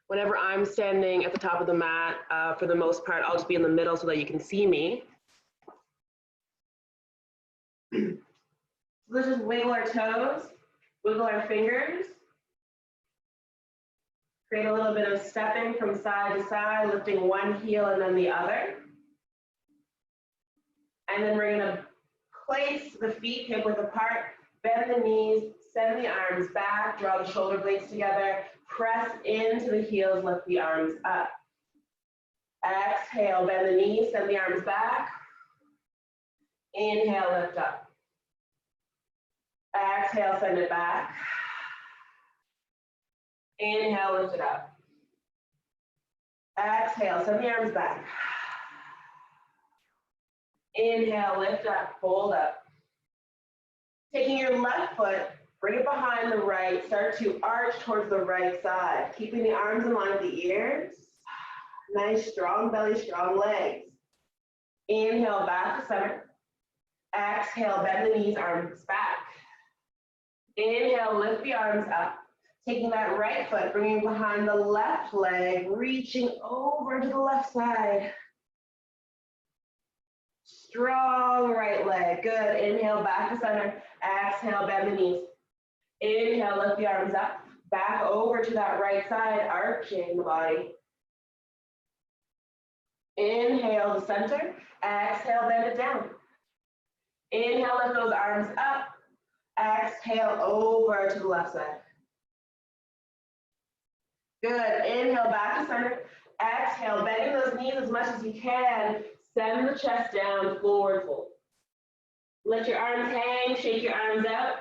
Whenever I'm standing at the top of the mat, for the most part, I'll just be in the middle so that you can see me. Let's just wiggle our toes, wiggle our fingers. Create a little bit of stepping from side to side, lifting one heel and then the other. And then we're gonna place the feet hip width apart, bend the knees, send the arms back, draw the shoulder blades together, press into the heels, lift the arms up. Exhale, bend the knees, send the arms back. Inhale, lift up. Exhale, send it back. Inhale, lift it up. Exhale, send the arms back. Inhale, lift up, fold up. Taking your left foot, bring it behind the right, start to arch towards the right side, keeping the arms in line with the ears. Nice, strong belly, strong legs. Inhale, back to center. Exhale, bend the knees, arms back. Inhale, lift the arms up. Taking that right foot, bringing behind the left leg, reaching over to the left side. Strong right leg, good. Inhale, back to center. Exhale, bend the knees. Inhale, lift the arms up. Back over to that right side, arching the body. Inhale to center. Exhale, bend it down. Inhale, lift those arms up. Exhale, over to the left side. Good. Inhale, back to center. Exhale, bending those knees as much as you can. Send the chest down, forward fold. Let your arms hang, shake your arms out.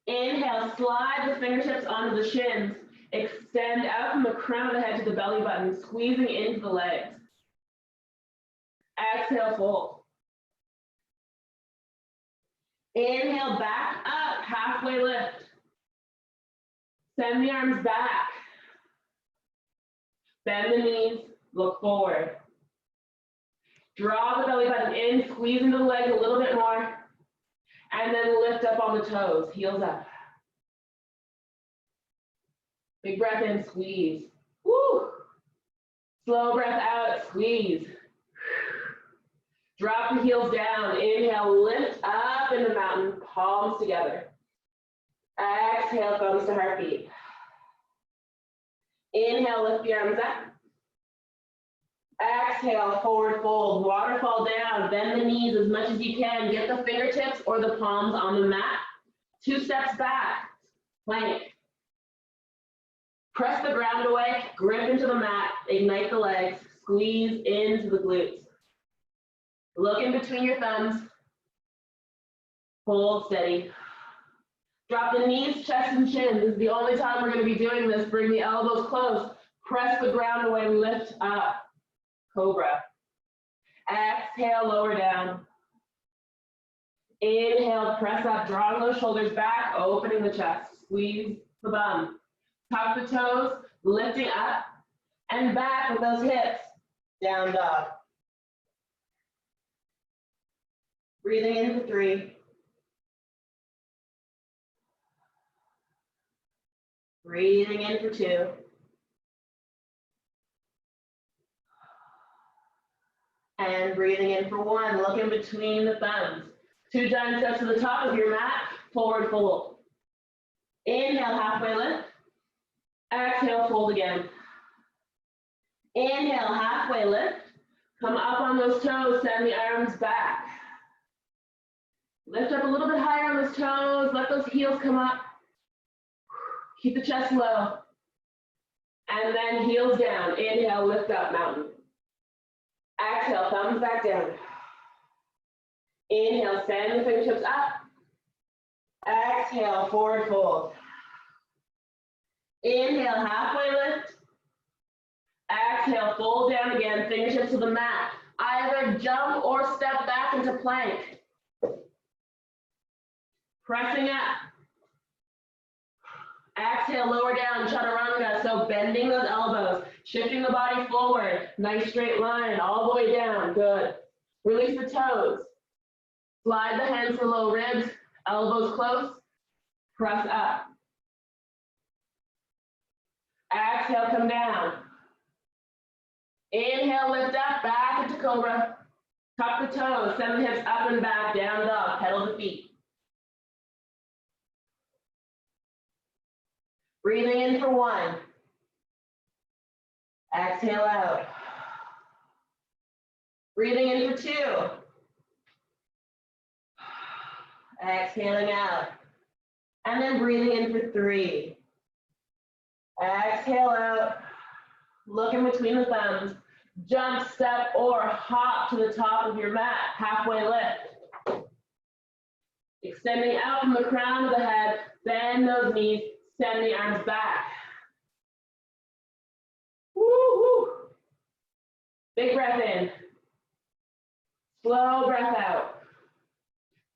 Inhale, slide the fingertips onto the shins. Extend out from the crown of the head to the belly button, squeezing into the legs. Exhale, fold. Inhale, back up, halfway lift. Send the arms back. Bend the knees, look forward. Draw the belly button in, squeeze into the legs a little bit more, and then lift up on the toes, heels up. Big breath in, squeeze. Woo! Slow breath out, squeeze. Drop the heels down, inhale, lift up in the mountain, palms together. Exhale, thumbs to heartbeat. Inhale, lift the arms up. Exhale, forward fold, waterfall down, bend the knees as much as you can. Get the fingertips or the palms on the mat. 2 steps back, plank. Press the ground away, grip into the mat, ignite the legs, squeeze into the glutes. Look in between your thumbs. Hold steady. Drop the knees, chest, and chin. This is the only time we're going to be doing this. Bring the elbows close. Press the ground away, lift up. Cobra. Exhale, lower down. Inhale, press up, drawing those shoulders back, opening the chest. Squeeze the bum. Tuck the toes, lifting up and back with those hips. Down dog. Breathing in for 3. Breathing in for 2. And breathing in for 1. Look in between the thumbs. 2 giant steps to the top of your mat, forward fold. Inhale, halfway lift. Exhale, fold again. Inhale, halfway lift. Come up on those toes, send the arms back. Lift up a little bit higher on those toes, let those heels come up. Keep the chest low. And then heels down. Inhale, lift up, mountain. Exhale, thumbs back down. Inhale, send the fingertips up. Exhale, forward fold. Inhale, halfway lift. Exhale, fold down again, fingertips to the mat. Either jump or step back into plank. Pressing up. Exhale, lower down, chaturanga. So bending those elbows, shifting the body forward. Nice straight line all the way down. Good. Release the toes. Slide the hands to low ribs, elbows close. Press up. Exhale, come down. Inhale, lift up, back into cobra. Tuck the toes, send the hips up and back, down dog, pedal the feet. Breathing in for 1. Exhale out. Breathing in for 2. Exhaling out. And then breathing in for 3. Exhale out. Look in between the thumbs. Jump, step, or hop to the top of your mat. Halfway lift. Extending out from the crown of the head. Bend those knees. Send the arms back. Woo, woo. Big breath in. Slow breath out.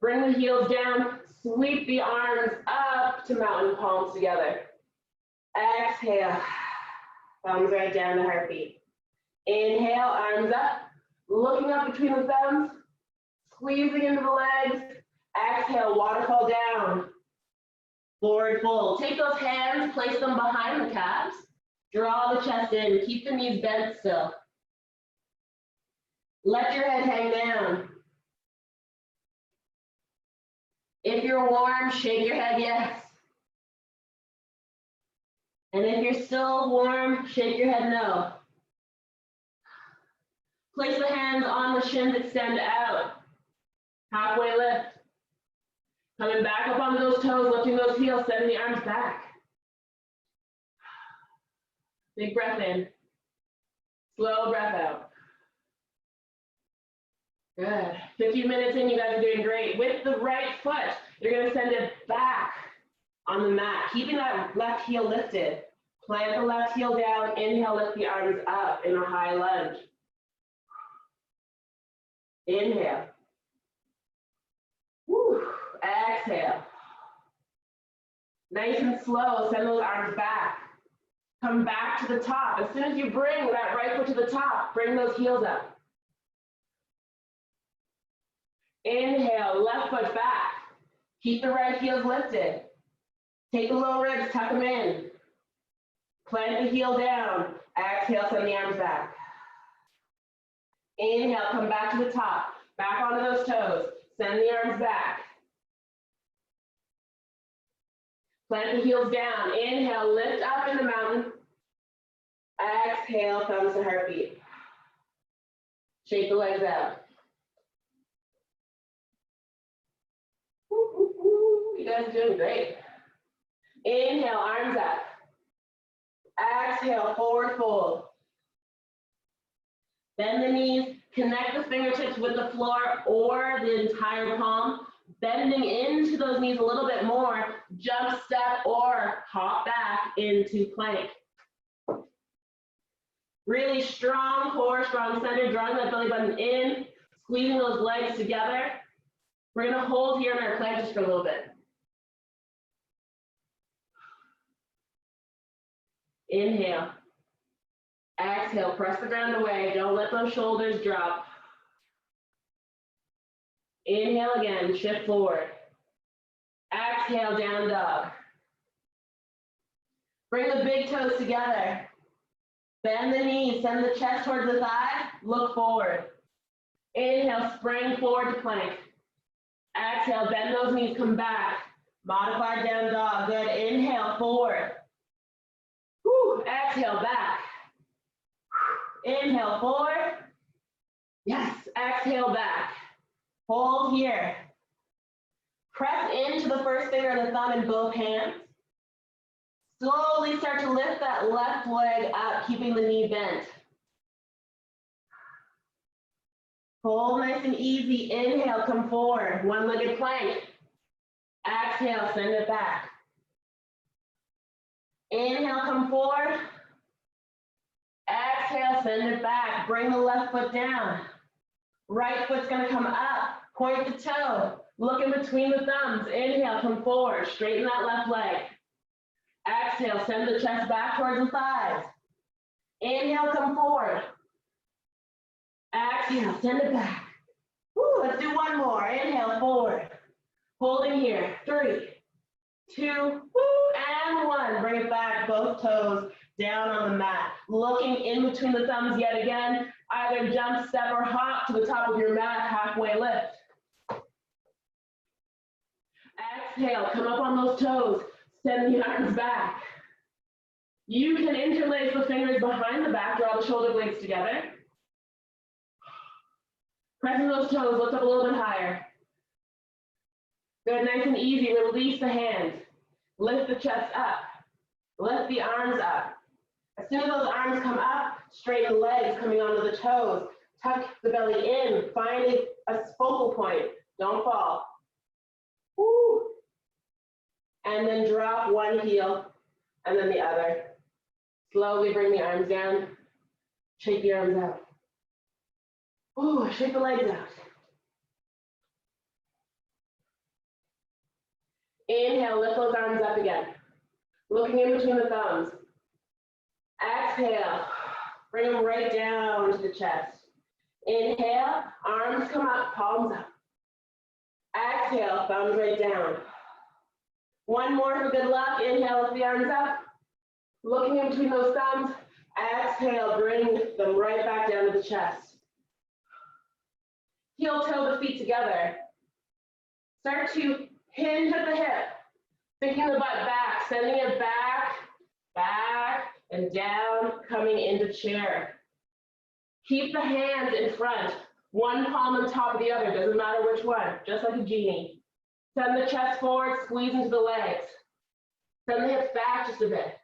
Bring the heels down. Sweep the arms up to mountain palms together. Exhale. Thumbs right down to heartbeat. Inhale, arms up. Looking up between the thumbs. Squeezing into the legs. Exhale, waterfall down. Forward fold. Take those hands, place them behind the calves. Draw the chest in. Keep the knees bent still. Let your head hang down. If you're warm, shake your head yes. And if you're still warm, shake your head no. Place the hands on the shins, extend out. Halfway lift. Coming back up onto those toes, lifting those heels, sending the arms back. Big breath in. Slow breath out. Good. 15 minutes in, you guys are doing great. With the right foot, you're going to send it back on the mat, keeping that left heel lifted. Plant the left heel down. Inhale, lift the arms up in a high lunge. Inhale. Woo. Exhale. Nice and slow, send those arms back. Come back to the top. As soon as you bring that right foot to the top, bring those heels up. Inhale, left foot back. Keep the right heels lifted. Take the low ribs, tuck them in. Plant the heel down. Exhale, send the arms back. Inhale, come back to the top. Back onto those toes. Send the arms back. Plant the heels down. Inhale, lift up in the mountain. Exhale, thumbs to heartbeat. Shake the legs out. Woo, woo, woo. You guys are doing great. Inhale, arms up. Exhale, forward fold. Bend the knees, connect the fingertips with the floor or the entire palm. Bending into those knees a little bit more, jump, step, or hop back into plank. Really strong core, strong center, drawing that belly button in, squeezing those legs together. We're gonna hold here in our plank just for a little bit. Inhale. Exhale, press the ground away. Don't let those shoulders drop. Inhale again, shift forward. Exhale, down dog. Bring the big toes together. Bend the knees, send the chest towards the thigh, look forward. Inhale, spring forward to plank. Exhale, bend those knees, come back. Modified down dog, good. Inhale, forward. Whew. Exhale, back. Inhale, forward. Yes, exhale, back. Hold here. Press into the first finger and the thumb in both hands. Slowly start to lift that left leg up, keeping the knee bent. Hold nice and easy. Inhale, come forward. One-legged plank. Exhale, send it back. Inhale, come forward. Exhale, send it back. Bring the left foot down. Right foot's gonna come up. Point the toe. Look in between the thumbs. Inhale, come forward. Straighten that left leg. Exhale, send the chest back towards the thighs. Inhale, come forward. Exhale, send it back. Woo, let's do one more. Inhale, forward. Holding here. 3, 2, and 1. Bring it back, both toes down on the mat. Looking in between the thumbs yet again. Either jump, step, or hop to the top of your mat, halfway lift. Exhale, come up on those toes. Send the arms back. You can interlace the fingers behind the back, draw the shoulder blades together. Pressing those toes, lift up a little bit higher. Good, nice and easy, release the hands. Lift the chest up. Lift the arms up. As soon as those arms come up, straighten the legs coming onto the toes. Tuck the belly in, find a focal point. Don't fall. Woo. And then drop one heel and then the other. Slowly bring the arms down. Shake the arms out. Ooh, shake the legs out. Inhale, lift those arms up again. Looking in between the thumbs. Exhale, bring them right down to the chest. Inhale, arms come up, palms up. Exhale, thumbs right down. One more for good luck. Inhale, lift the arms up. Looking in between those thumbs. Exhale, bring them right back down to the chest. Heel toe the feet together. Start to hinge at the hip. Thinking the butt back, sending it back, back, and down, coming into chair. Keep the hands in front. One palm on top of the other, doesn't matter which one, just like a genie. Send the chest forward, squeeze into the legs. Send the hips back just a bit.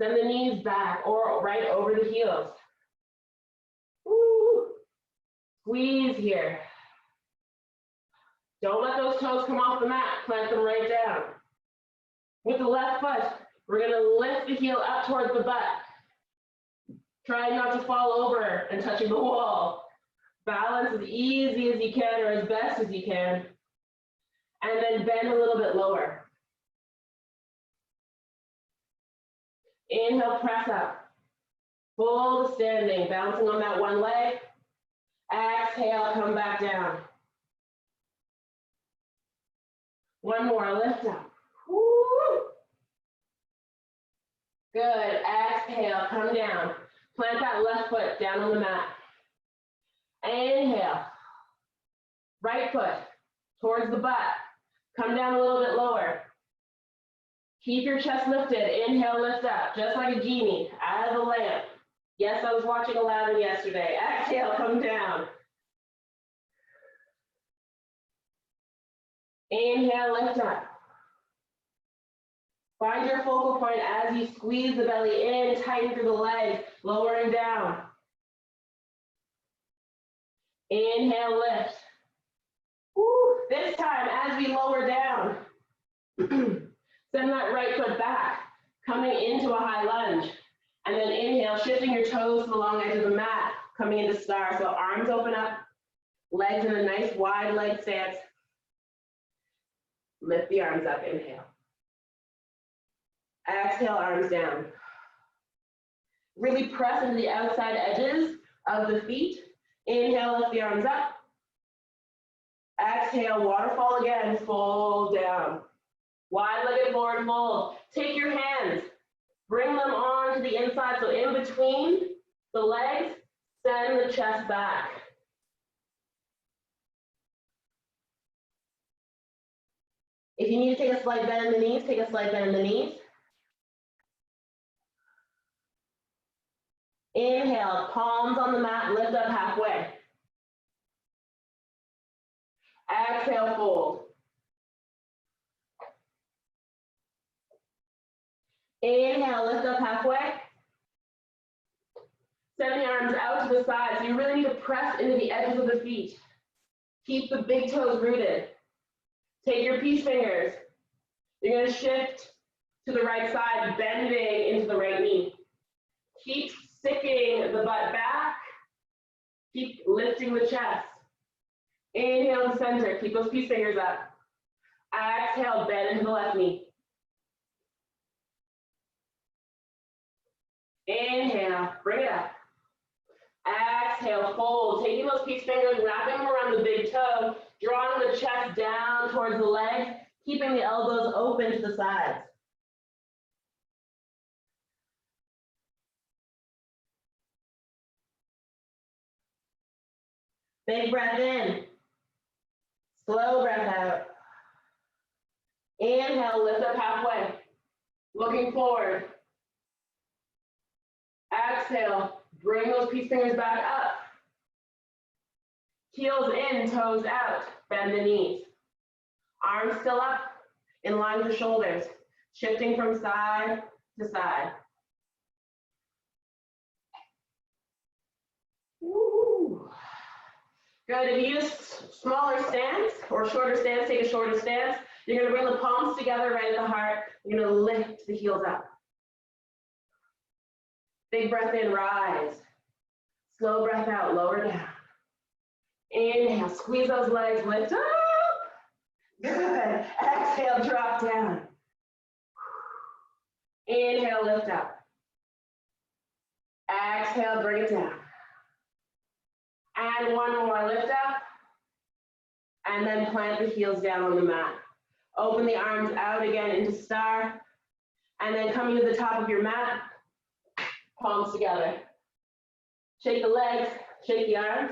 Send the knees back or right over the heels. Woo. Squeeze here. Don't let those toes come off the mat. Plant them right down. With the left foot, we're going to lift the heel up towards the butt. Try not to fall over and touching the wall. Balance as easy as you can or as best as you can. And then bend a little bit lower. Inhale, press up. Full standing, bouncing on that one leg. Exhale, come back down. One more, lift up. Woo. Good, exhale, come down. Plant that left foot down on the mat. Inhale. Right foot towards the butt. Come down a little bit lower. Keep your chest lifted. Inhale, lift up, just like a genie, out of the lamp. Yes, I was watching Aladdin yesterday. Exhale, come down. Inhale, lift up. Find your focal point as you squeeze the belly in, tighten through the legs, lowering down. Inhale, lift. Woo. This time, as we lower down, send that right foot back, coming into a high lunge. And then inhale, shifting your toes to the long edge of the mat, coming into star. So arms open up, legs in a nice wide leg stance. Lift the arms up, inhale. Exhale, arms down. Really press into the outside edges of the feet. Inhale, lift the arms up. Exhale, waterfall again, fold down. Wide-legged forward fold. Take your hands, bring them on to the inside, so in between the legs, send the chest back. If you need to take a slight bend in the knees, take a slight bend in the knees. Inhale, palms on the mat, lift up halfway. Exhale, fold. Inhale, lift up halfway. Send the arms out to the side, so you really need to press into the edges of the feet. Keep the big toes rooted. Take your peace fingers. You're going to shift to the right side, bending into the right knee. Keep sticking the butt back. Keep lifting the chest. Inhale to center. Keep those peace fingers up. Exhale, bend into the left knee. Inhale, bring it up. Exhale, fold. Taking those peace fingers, wrapping them around the big toe, drawing the chest down towards the leg. keeping the elbows open to the sides. Big breath in, slow breath out. Inhale, lift up halfway, looking forward. Exhale, bring those peace fingers back up. Heels in, toes out, bend the knees. Arms still up, in line with the shoulders, shifting from side to side. Woo. Good, if you use smaller stance or shorter stance, take a shorter stance. You're gonna bring the palms together right at the heart. You're gonna lift the heels up. Big breath in, rise. Slow breath out, lower down. Inhale, squeeze those legs, lift up. Good, exhale, drop down. Inhale, lift up. Exhale, bring it down. And one more, lift up. And then plant the heels down on the mat. Open the arms out again into star. And then coming to the top of your mat, palms together. Shake the legs, shake the arms.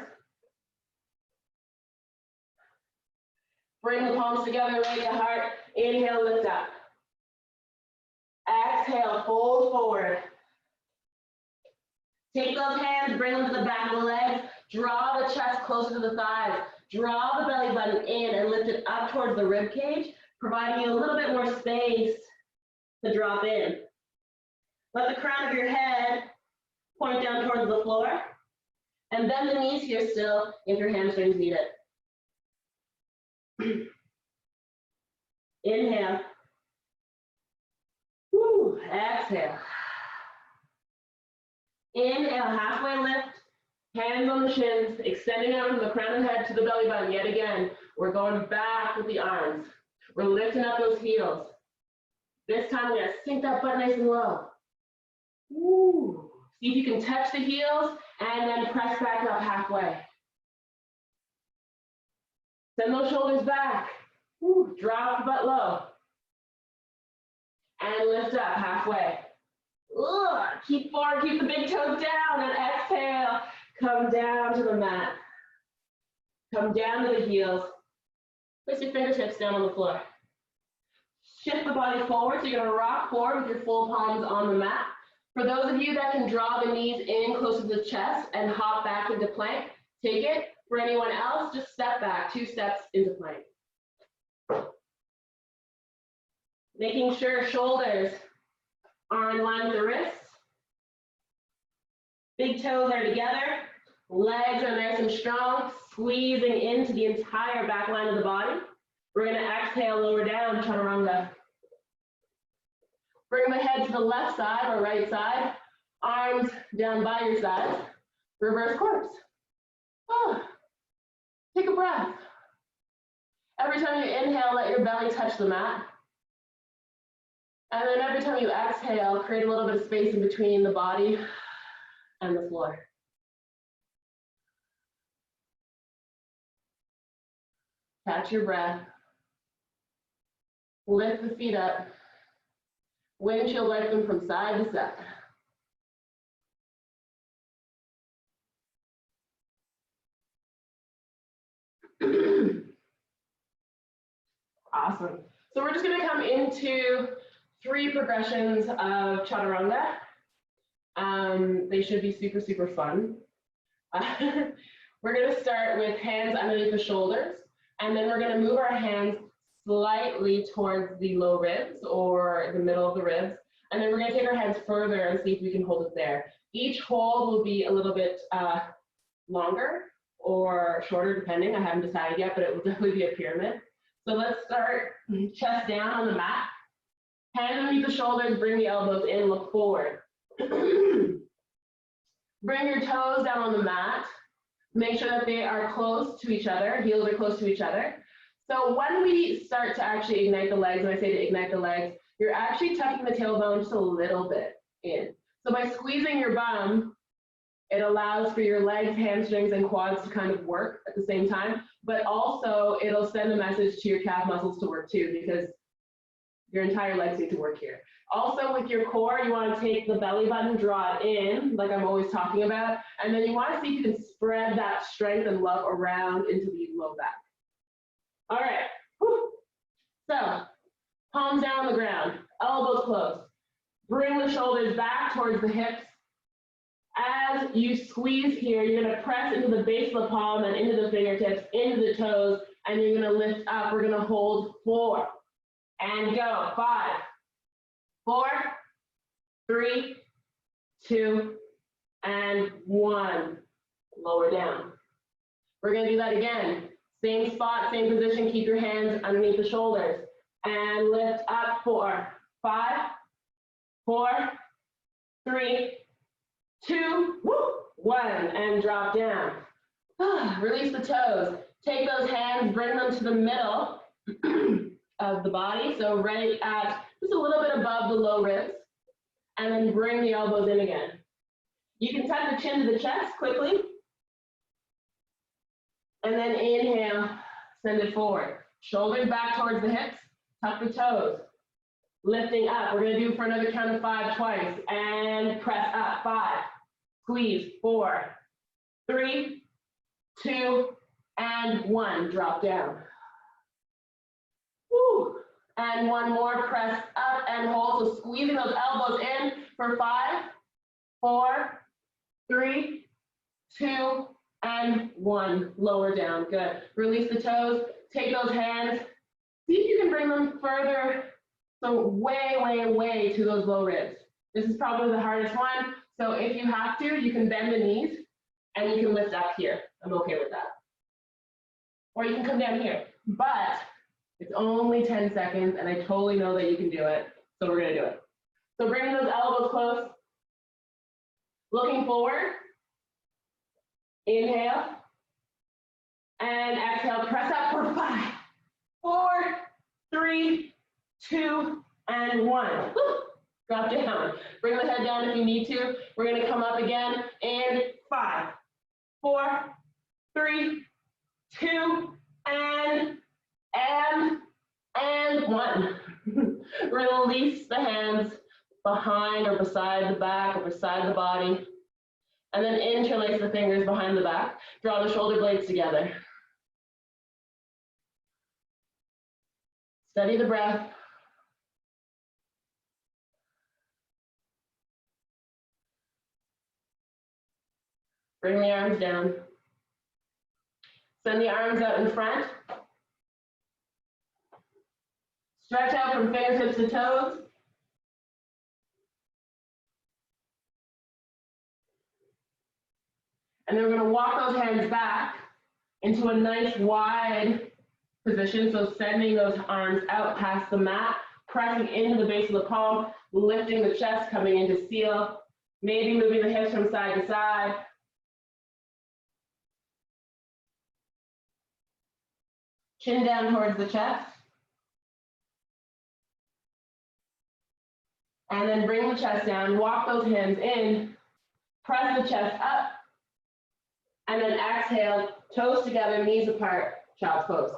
Bring the palms together, right at the heart. Inhale, lift up. Exhale, fold forward. Take those hands, bring them to the back of the legs. Draw the chest closer to the thighs. Draw the belly button in and lift it up towards the rib cage, providing you a little bit more space to drop in. Let the crown of your head point down towards the floor. And bend the knees here still if your hamstrings need it. Inhale. Woo. Exhale. Inhale, halfway lift. Hands on the shins, extending out from the crown of the head to the belly button yet again. We're going back with the arms. We're lifting up those heels. This time we're gonna sink that butt nice and low. Woo. See if you can touch the heels and then press back up halfway. Send those shoulders back. Woo. Drop the butt low. And lift up halfway. Ugh. Keep forward, keep the big toes down, and exhale. Come down to the mat. Come down to the heels. Place your fingertips down on the floor. Shift the body forward, so you're gonna rock forward with your full palms on the mat. For those of you that can draw the knees in close to the chest and hop back into plank, take it. For anyone else, just step back, 2 steps into plank. Making sure shoulders are in line with the wrists. Big toes are together, legs are nice and strong, squeezing into the entire back line of the body. We're gonna exhale, lower down, chaturanga. Bring the head to the left side or right side, arms down by your sides, reverse corpse. Oh. Take a breath. Every time you inhale, let your belly touch the mat. And then every time you exhale, create a little bit of space in between the body and the floor. Catch your breath. Lift the feet up. Windshield wipe them from side to side. Awesome. So we're just going to come into 3 progressions of chaturanga. They should be super, super fun. We're going to start with hands underneath the shoulders, and then we're going to move our hands slightly towards the low ribs or the middle of the ribs, and then we're going to take our hands further and see if we can hold it there. Each hold will be a little bit longer or shorter, depending. I haven't decided yet, but it will definitely be a pyramid. So let's start chest down on the mat. Hands underneath the shoulders, bring the elbows in, look forward. Bring your toes down on the mat. Make sure that they are close to each other, heels are close to each other. So when we start to actually ignite the legs, when I say to ignite the legs, you're actually tucking the tailbone just a little bit in. So by squeezing your bum, It allows for your legs, hamstrings, and quads to kind of work at the same time, but also it'll send a message to your calf muscles to work too, because your entire legs need to work here. Also with your core, you want to take the belly button, draw it in, like I'm always talking about, and then you want to see if you can spread that strength and love around into the low back. All right, whew. So palms down on the ground, elbows close. Bring the shoulders back towards the hips. As you squeeze here, you're going to press into the base of the palm and into the fingertips, into the toes, and you're going to lift up. We're going to hold 4 and go. 5, 4, 3, 2, and 1. Lower down. We're going to do that again. Same spot, same position. Keep your hands underneath the shoulders. And lift up 4, 5, 4, 3, 2, 1, and drop down. Release the toes. Take those hands, bring them to the middle of the body, so right at just a little bit above the low ribs, and then bring the elbows in again. You can tuck the chin to the chest quickly, and then inhale, send it forward. Shoulders back towards the hips, tuck the toes. Lifting up, we're gonna do for another count of 5 twice, and press up, 5, squeeze, 4, 3, 2, and 1, drop down. Woo. And one more, press up and hold, so squeezing those elbows in for 5, 4, 3, 2, and 1, lower down, good. Release the toes, take those hands, see if you can bring them further, so way, way, way to those low ribs. This is probably the hardest one, so if you have to, you can bend the knees and you can lift up here. I'm okay with that. Or you can come down here, but it's only 10 seconds and I totally know that you can do it, so we're gonna do it. So bring those elbows close, looking forward, inhale, and exhale, press up for 5, 4, 3, 2, and 1. Woo. Drop down. Bring the head down if you need to. We're going to come up again in 5, 4, 3, 2, and 1. Release the hands behind or beside the back or beside the body. And then interlace the fingers behind the back. Draw the shoulder blades together. Steady the breath. Bring the arms down. Send the arms out in front. Stretch out from fingertips to toes. And then we're going to walk those hands back into a nice wide position. So sending those arms out past the mat, pressing into the base of the palm, lifting the chest, coming into seal, maybe moving the hips from side to side. Chin down towards the chest. And then bring the chest down, walk those hands in, press the chest up, and then exhale, toes together, knees apart, child's pose.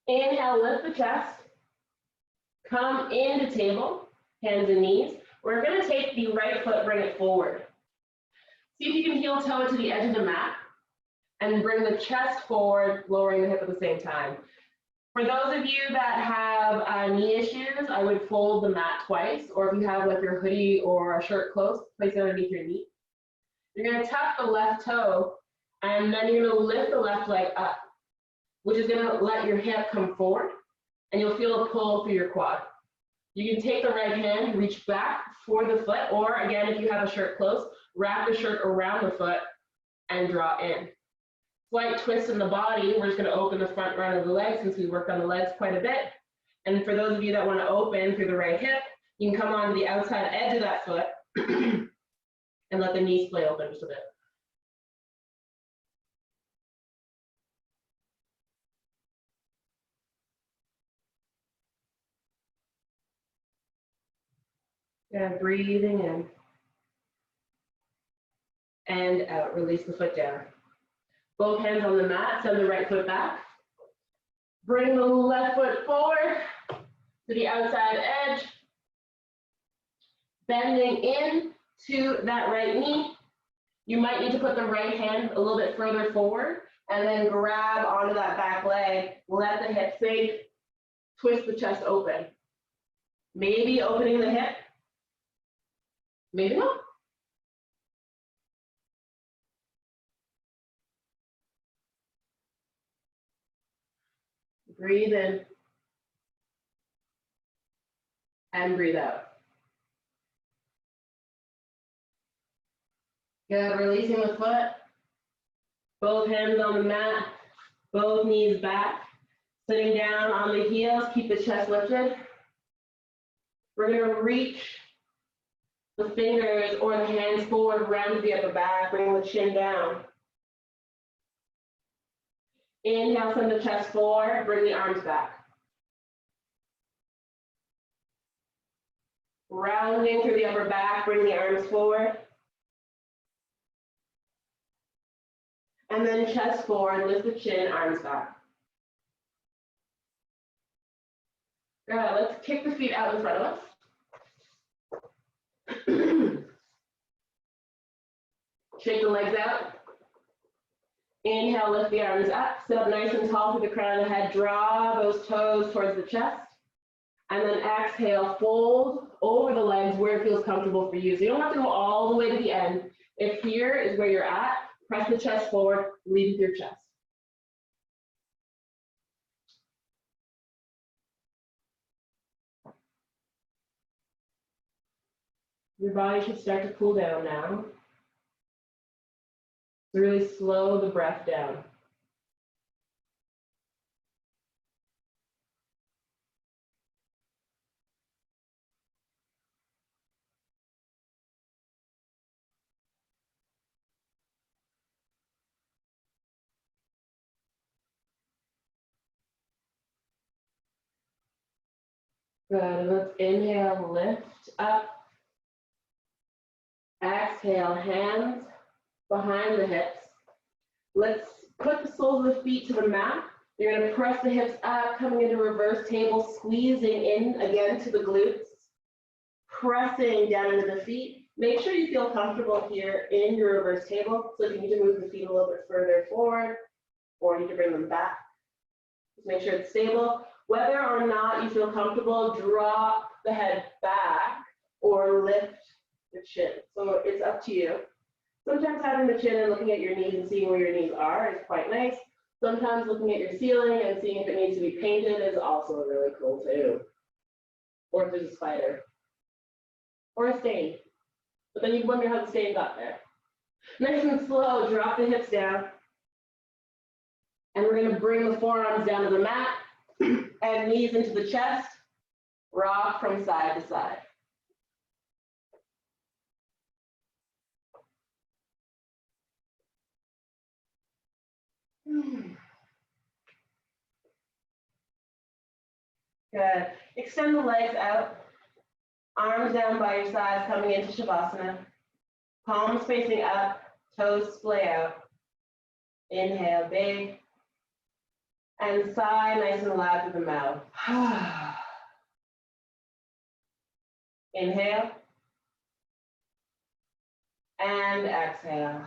Inhale, lift the chest, come into table, hands and knees. We're going to take the right foot, bring it forward. See if you can heel toe it to the edge of the mat and bring the chest forward, lowering the hip at the same time. For those of you that have knee issues, I would fold the mat twice, or if you have like your hoodie or a shirt close, place it underneath your knee. You're going to tuck the left toe, and then you're going to lift the left leg up, which is going to let your hip come forward, and you'll feel a pull through your quad. You can take the right hand, reach back for the foot, or again, if you have a shirt close, wrap the shirt around the foot and draw in. Slight twist in the body. We're just going to open the front run of the leg since we worked on the legs quite a bit. And for those of you that want to open through the right hip, you can come onto the outside edge of that foot and And let the knees splay open just a bit. Yeah, breathing in. And out, release the foot down. Both hands on the mat, send the right foot back. Bring the left foot forward to the outside edge. Bending in to that right knee. You might need to put the right hand a little bit further forward and then grab onto that back leg, let the hip sink, twist the chest open. Maybe opening the hip, maybe not. Breathe in and breathe out. Good, releasing the foot, both hands on the mat, both knees back, sitting down on the heels, keep the chest lifted. We're gonna reach the fingers or the hands forward, round the upper back, bring the chin down. Inhale, send the chest forward, bring the arms back. Rounding through the upper back, bring the arms forward. And then chest forward, lift the chin, arms back. Good, let's kick the feet out in front of us. Shake the legs out. Inhale, lift the arms up, sit up nice and tall through the crown of the head, draw those toes towards the chest. And then exhale, fold over the legs where it feels comfortable for you. So you don't have to go all the way to the end. If here is where you're at, press the chest forward, lead with your chest. Your body should start to cool down now. So really slow the breath down. Good, let's inhale, lift up. Exhale, hands behind the hips. Let's put the soles of the feet to the mat. You're gonna press the hips up, coming into reverse table, squeezing in again to the glutes. Pressing down into the feet. Make sure you feel comfortable here in your reverse table. So if you need to move the feet a little bit further forward, or you can bring them back. Just make sure it's stable. Whether or not you feel comfortable, drop the head back or lift the chin. So it's up to you. Sometimes having the chin and looking at your knees and seeing where your knees are is quite nice. Sometimes looking at your ceiling and seeing if it needs to be painted is also really cool too. Or if there's a spider. Or a stain. But then you wonder how the stain got there. Nice and slow, drop the hips down. And we're gonna bring the forearms down to the mat and knees into the chest. Rock from side to side. Good. Extend the legs out. Arms down by your sides, coming into Shavasana. Palms facing up, toes splay out. Inhale, big. And sigh nice and loud through the mouth. Inhale. And exhale.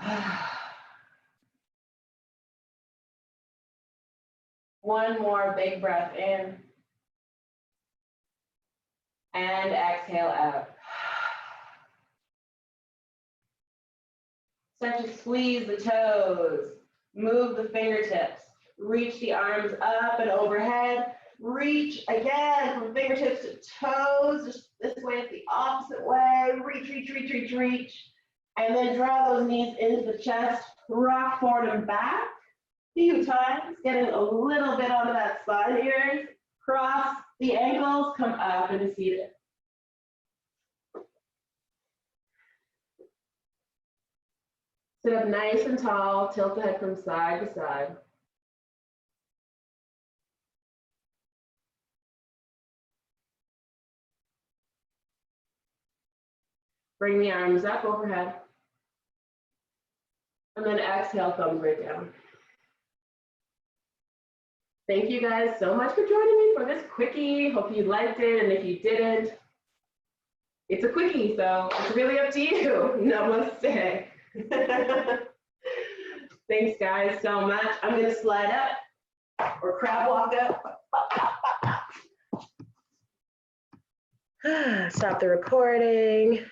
One more big breath in. And exhale out. Start to squeeze the toes. Move the fingertips. Reach the arms up and overhead. Reach again from fingertips to toes. Just this way, it's the opposite way. Reach, reach, reach, reach, reach. And then draw those knees into the chest. Rock forward and back. A few times. Getting a little bit onto that spine here. Cross the ankles, come up into seated. Sit up nice and tall, tilt the head from side to side. Bring the arms up overhead. And then exhale, thumbs right down. Thank you guys so much for joining me for this quickie. Hope you liked it, and if you didn't, it's a quickie, so it's really up to you. Namaste. Thanks guys so much. I'm gonna slide up or crab walk up. Stop the recording.